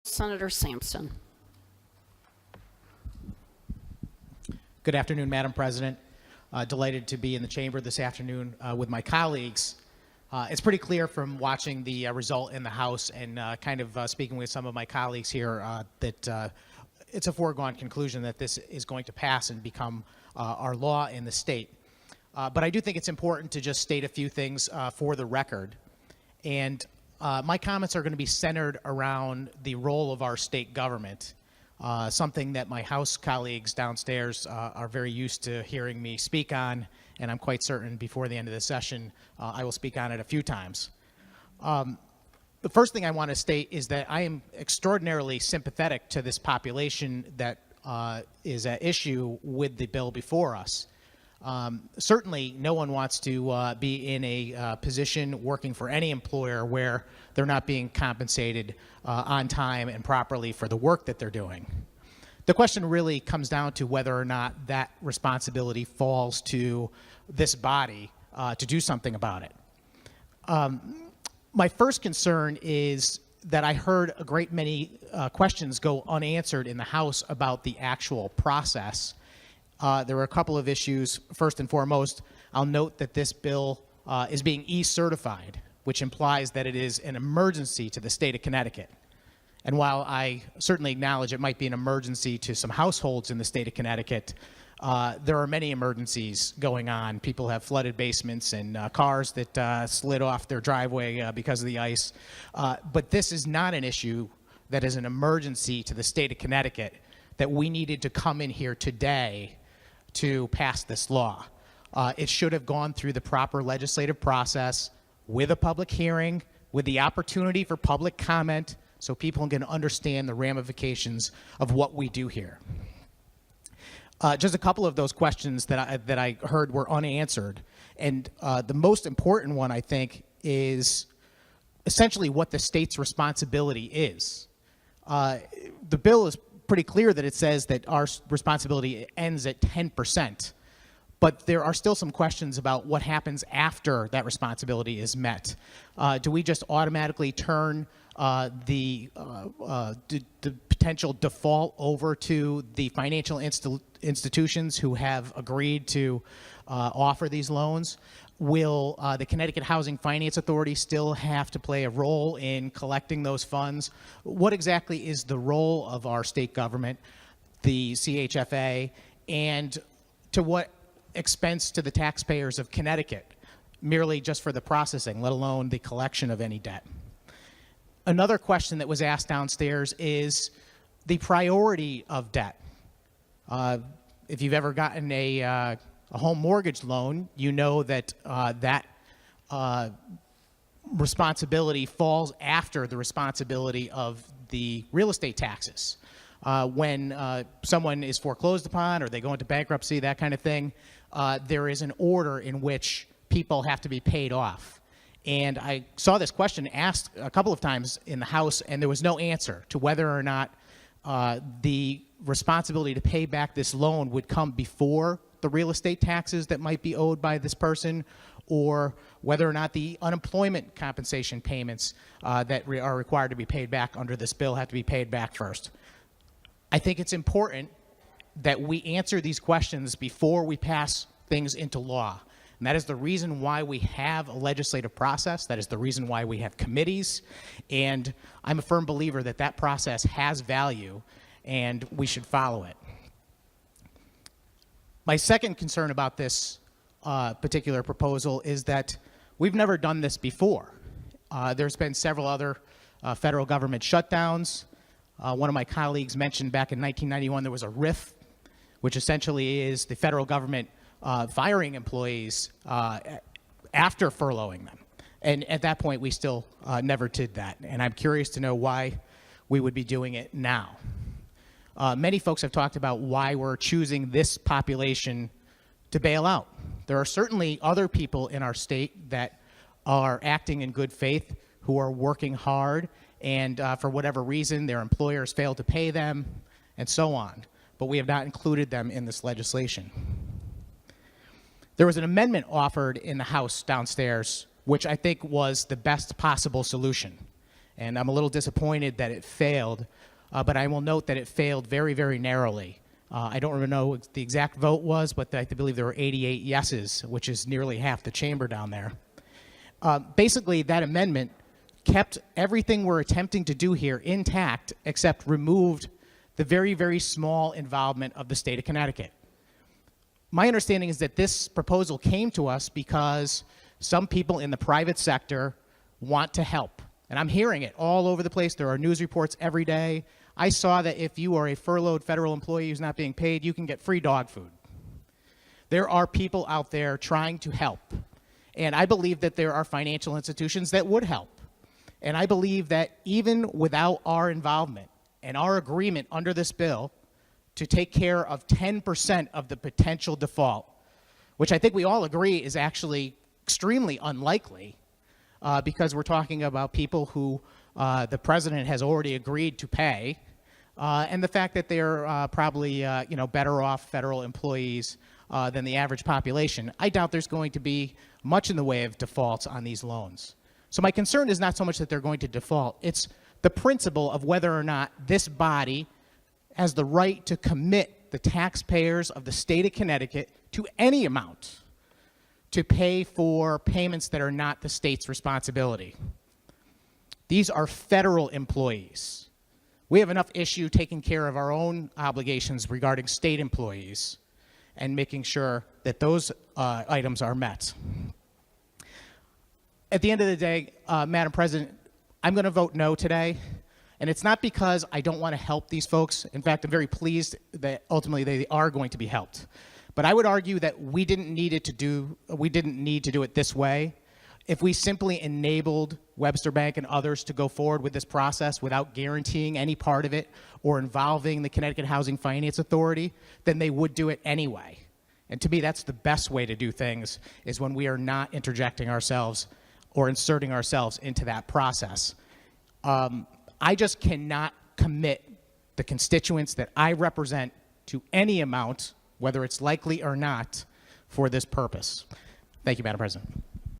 Senator Sampson. Good afternoon, Madam President. Delighted to be in the chamber this afternoon with my colleagues. It's pretty clear from watching the result in the House and speaking with some of my colleagues here that it's a foregone conclusion that this is going to pass and become our law in the state. But I do think it's important to just state a few things for the record. And my comments are going to be centered around the role of our state government, something that my House colleagues downstairs are very used to hearing me speak on, and I'm quite certain before the end of the session I will speak on it a few times. The first thing I want to state is that I am extraordinarily sympathetic to this population that is at issue with the bill before us. Certainly, no one wants to be in a position working for any employer where they're not being compensated on time and properly for the work that they're doing. The question really comes down to whether or not that responsibility falls to this body to do something about it. My first concern is that I heard a great many questions go unanswered in the House about the actual process. There were a couple of issues. First and foremost, I'll note that this bill is being e-certified, which implies that it is an emergency to the state of Connecticut. And while I certainly acknowledge it might be an emergency to some households in the state of Connecticut, there are many emergencies going on. People have flooded basements and cars that slid off their driveway because of the ice. But this is not an issue that is an emergency to the state of Connecticut that we needed to come in here today to pass this law. It should have gone through the proper legislative process with a public hearing, with the opportunity for public comment, so people can understand the ramifications of what we do here. Just a couple of those questions that I heard were unanswered, and the most important one, I think, is essentially what the state's responsibility is. The bill is pretty clear that it says that our responsibility ends at 10%, but there are still some questions about what happens after that responsibility is met. Do we just automatically turn the potential default over to the financial institutions who have agreed to offer these loans? Will the Connecticut Housing Finance Authority still have to play a role in collecting those funds? What exactly is the role of our state government, the CHFA, and to what expense to the taxpayers of Connecticut, merely just for the processing, let alone the collection of any debt? Another question that was asked downstairs is the priority of debt. If you've ever gotten a home mortgage loan, you know that that responsibility falls after the responsibility of the real estate taxes. When someone is foreclosed upon or they go into bankruptcy, that kind of thing, there is an order in which people have to be paid off. And I saw this question asked a couple of times in the House, and there was no answer to whether or not the responsibility to pay back this loan would come before the real estate taxes that might be owed by this person, or whether or not the unemployment compensation payments that are required to be paid back under this bill have to be paid back first. I think it's important that we answer these questions before we pass things into law. And that is the reason why we have a legislative process. That is the reason why we have committees. And I'm a firm believer that that process has value and we should follow it. My second concern about this particular proposal is that we've never done this before. There's been several other federal government shutdowns. One of my colleagues mentioned back in 1991 there was a RIF, which essentially is the federal government firing employees after furloughing them. And at that point, we still never did that. And I'm curious to know why we would be doing it now. Many folks have talked about why we're choosing this population to bail out. There are certainly other people in our state that are acting in good faith, who are working hard, and for whatever reason, their employers fail to pay them, and so on. But we have not included them in this legislation. There was an amendment offered in the House downstairs, which I think was the best possible solution. And I'm a little disappointed that it failed, but I will note that it failed very, very narrowly. I don't remember what the exact vote was, but I believe there were 88 yeses, which is nearly half the chamber down there. Basically, that amendment kept everything we're attempting to do here intact, except removed the very, very small involvement of the state of Connecticut. My understanding is that this proposal came to us because some people in the private sector want to help. And I'm hearing it all over the place. There are news reports every day. I saw that if you are a furloughed federal employee who's not being paid, you can get free dog food. There are people out there trying to help. And I believe that there are financial institutions that would help. And I believe that even without our involvement and our agreement under this bill to take care of 10% of the potential default, which I think we all agree is actually extremely unlikely, because we're talking about people who the president has already agreed to pay, and the fact that they're probably better off federal employees than the average population. I doubt there's going to be much in the way of defaults on these loans. So my concern is not so much that they're going to default, it's the principle of whether or not this body has the right to commit the taxpayers of the state of Connecticut to any amount to pay for payments that are not the state's responsibility. These are federal employees. We have enough issue taking care of our own obligations regarding state employees and making sure that those items are met. At the end of the day, Madam President, I'm going to vote no today. And it's not because I don't want to help these folks. In fact, I'm very pleased that ultimately they are going to be helped. But I would argue that we didn't need to do it this way. If we simply enabled Webster Bank and others to go forward with this process without guaranteeing any part of it or involving the Connecticut Housing Finance Authority, then they would do it anyway. And to me, that's the best way to do things, is when we are not interjecting ourselves or inserting ourselves into that process. I just cannot commit the constituents that I represent to any amount, whether it's likely or not, for this purpose. Thank you, Madam President.